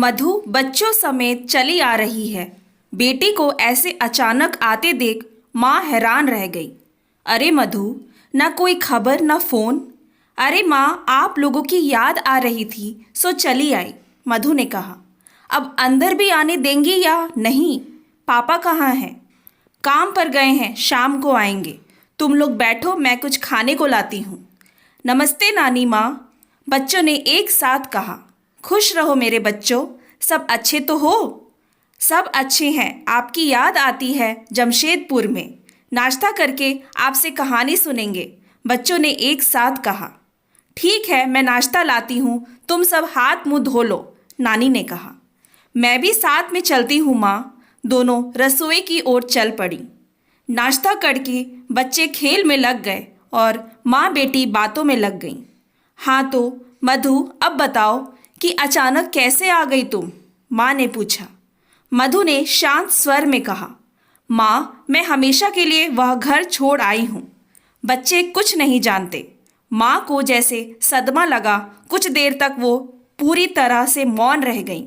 मधु बच्चों समेत चली आ रही है। बेटी को ऐसे अचानक आते देख माँ हैरान रह गई। अरे मधु, ना कोई खबर ना फोन। अरे माँ, आप लोगों की याद आ रही थी सो चली आई, मधु ने कहा। अब अंदर भी आने देंगी या नहीं? पापा कहाँ हैं? काम पर गए हैं, शाम को आएंगे। तुम लोग बैठो, मैं कुछ खाने को लाती हूँ। नमस्ते नानी माँ, बच्चों ने एक साथ कहा। खुश रहो मेरे बच्चों, सब अच्छे तो हो? सब अच्छे हैं। आपकी याद आती है जमशेदपुर में। नाश्ता करके आपसे कहानी सुनेंगे, बच्चों ने एक साथ कहा। ठीक है, मैं नाश्ता लाती हूँ, तुम सब हाथ मुंह धो लो, नानी ने कहा। मैं भी साथ में चलती हूँ माँ। दोनों रसोई की ओर चल पड़ी। नाश्ता करके बच्चे खेल में लग गए और माँ बेटी बातों में लग गईं। हाँ तो मधु, अब बताओ कि अचानक कैसे आ गई तुम? माँ ने पूछा। मधु ने शांत स्वर में कहा, माँ, मैं हमेशा के लिए वह घर छोड़ आई हूँ। बच्चे कुछ नहीं जानते। माँ को जैसे सदमा लगा। कुछ देर तक वो पूरी तरह से मौन रह गईं।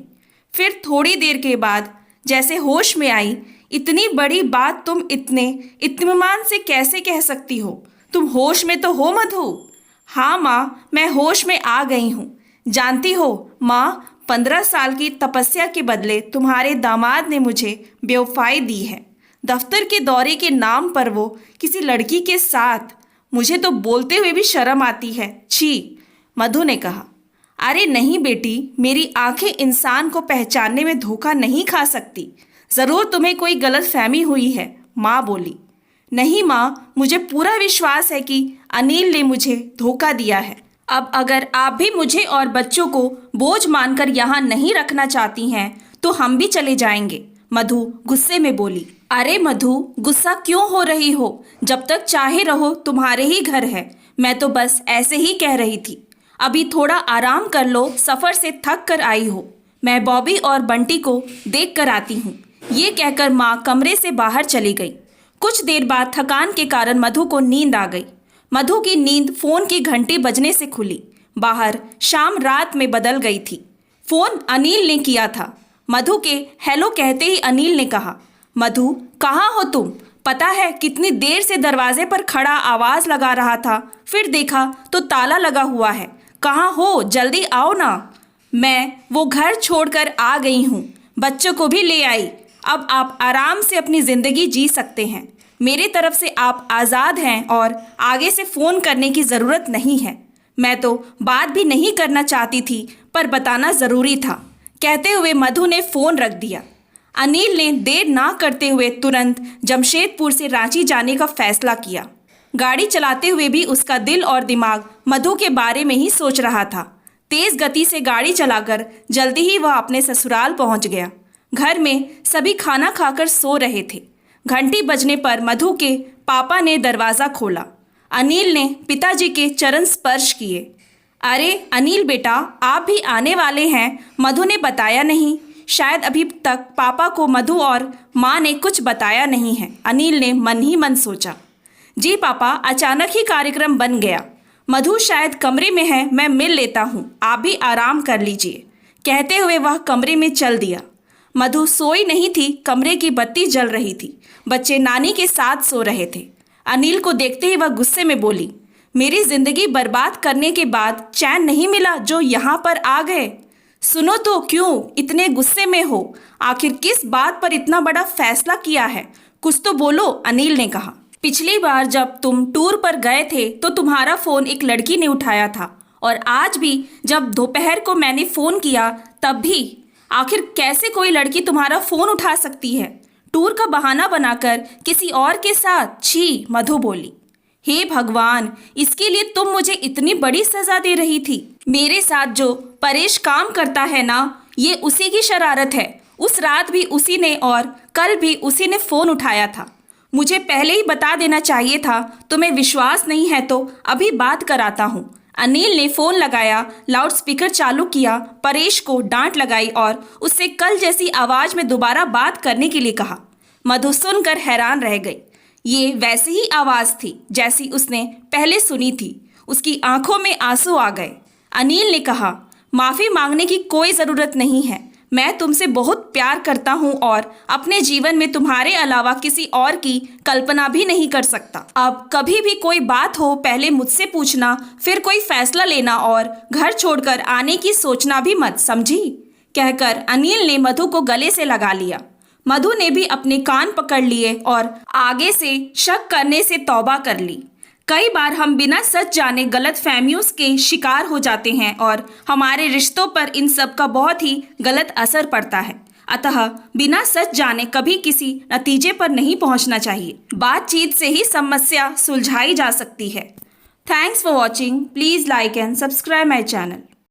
फिर थोड़ी देर के बाद जैसे होश में आई, इतनी बड़ी बात तुम इतने इत्मीनान से कैसे कह सकती हो? तुम होश में तो हो मधु? हाँ माँ, मैं होश में आ गई हूँ। जानती हो माँ, 15 साल की तपस्या के बदले तुम्हारे दामाद ने मुझे बेवफाई दी है। दफ्तर के दौरे के नाम पर वो किसी लड़की के साथ। मुझे तो बोलते हुए भी शर्म आती है। छी, मधु ने कहा। अरे नहीं बेटी, मेरी आंखें इंसान को पहचानने में धोखा नहीं खा सकती। ज़रूर तुम्हें कोई गलतफहमी हुई है, माँ बोली। नहीं माँ, मुझे पूरा विश्वास है कि अनिल ने मुझे धोखा दिया है। अब अगर आप भी मुझे और बच्चों को बोझ मानकर यहाँ नहीं रखना चाहती हैं तो हम भी चले जाएंगे, मधु गुस्से में बोली। अरे मधु, गुस्सा क्यों हो रही हो? जब तक चाहे रहो, तुम्हारे ही घर है। मैं तो बस ऐसे ही कह रही थी। अभी थोड़ा आराम कर लो, सफ़र से थक कर आई हो। मैं बॉबी और बंटी को देख कर आती हूँ। ये कहकर माँ कमरे से बाहर चली गई। कुछ देर बाद थकान के कारण मधु को नींद आ गई। मधु की नींद फोन की घंटी बजने से खुली। बाहर शाम रात में बदल गई थी। फोन अनिल ने किया था। मधु के हेलो कहते ही अनिल ने कहा, मधु कहाँ हो तुम? पता है कितनी देर से दरवाजे पर खड़ा आवाज़ लगा रहा था, फिर देखा तो ताला लगा हुआ है। कहाँ हो? जल्दी आओ ना। मैं वो घर छोड़कर आ गई हूँ, बच्चों को भी ले आई। अब आप आराम से अपनी ज़िंदगी जी सकते हैं। मेरी तरफ से आप आज़ाद हैं और आगे से फ़ोन करने की ज़रूरत नहीं है। मैं तो बात भी नहीं करना चाहती थी, पर बताना ज़रूरी था। कहते हुए मधु ने फ़ोन रख दिया। अनिल ने देर ना करते हुए तुरंत जमशेदपुर से रांची जाने का फैसला किया। गाड़ी चलाते हुए भी उसका दिल और दिमाग मधु के बारे में ही सोच रहा था। तेज़ गति से गाड़ी चलाकर जल्दी ही वह अपने ससुराल पहुंच गया। घर में सभी खाना खाकर सो रहे थे। घंटी बजने पर मधु के पापा ने दरवाज़ा खोला। अनिल ने पिताजी के चरण स्पर्श किए। अरे अनिल बेटा, आप भी आने वाले हैं, मधु ने बताया नहीं। शायद अभी तक पापा को मधु और माँ ने कुछ बताया नहीं है, अनिल ने मन ही मन सोचा। जी पापा, अचानक ही कार्यक्रम बन गया। मधु शायद कमरे में है, मैं मिल लेता हूँ, आप भी आराम कर लीजिए। कहते हुए वह कमरे में चल दिया। मधु सोई नहीं थी, कमरे की बत्ती जल रही थी। बच्चे नानी के साथ सो रहे थे। अनिल को देखते ही वह गुस्से में बोली, मेरी जिंदगी बर्बाद करने के बाद चैन नहीं मिला जो यहाँ पर आ गए। सुनो तो, क्यों इतने गुस्से में हो? आखिर किस बात पर इतना बड़ा फैसला किया है? कुछ तो बोलो, अनिल ने कहा। पिछली बार जब तुम टूर पर गए थे तो तुम्हारा फ़ोन एक लड़की ने उठाया था, और आज भी जब दोपहर को मैंने फ़ोन किया तब भी। आखिर कैसे कोई लड़की तुम्हारा फ़ोन उठा सकती है? टूर का बहाना बनाकर किसी और के साथ? छी, मधु बोली। हे भगवान, इसके लिए तुम मुझे इतनी बड़ी सज़ा दे रही थी? मेरे साथ जो परेश काम करता है ना, ये उसी की शरारत है। उस रात भी उसी ने और कल भी उसी ने फ़ोन उठाया था। मुझे पहले ही बता देना चाहिए था। तुम्हें विश्वास नहीं है तो अभी बात कराता हूँ। अनिल ने फ़ोन लगाया, लाउडस्पीकर चालू किया, परेश को डांट लगाई और उससे कल जैसी आवाज़ में दोबारा बात करने के लिए कहा। मधु सुनकर हैरान रह गई। ये वैसी ही आवाज़ थी जैसी उसने पहले सुनी थी। उसकी आंखों में आंसू आ गए। अनिल ने कहा, माफ़ी मांगने की कोई ज़रूरत नहीं है। मैं तुमसे बहुत प्यार करता हूँ और अपने जीवन में तुम्हारे अलावा किसी और की कल्पना भी नहीं कर सकता। अब कभी भी कोई बात हो पहले मुझसे पूछना, फिर कोई फैसला लेना और घर छोड़कर आने की सोचना भी मत, समझी? कहकर अनिल ने मधु को गले से लगा लिया। मधु ने भी अपने कान पकड़ लिए और आगे से शक करने से तौबा कर ली। कई बार हम बिना सच जाने गलत फहमियों के शिकार हो जाते हैं और हमारे रिश्तों पर इन सब का बहुत ही गलत असर पड़ता है। अतः बिना सच जाने कभी किसी नतीजे पर नहीं पहुंचना चाहिए। बातचीत से ही समस्या सुलझाई जा सकती है। Thanks for watching. Please like and subscribe my channel.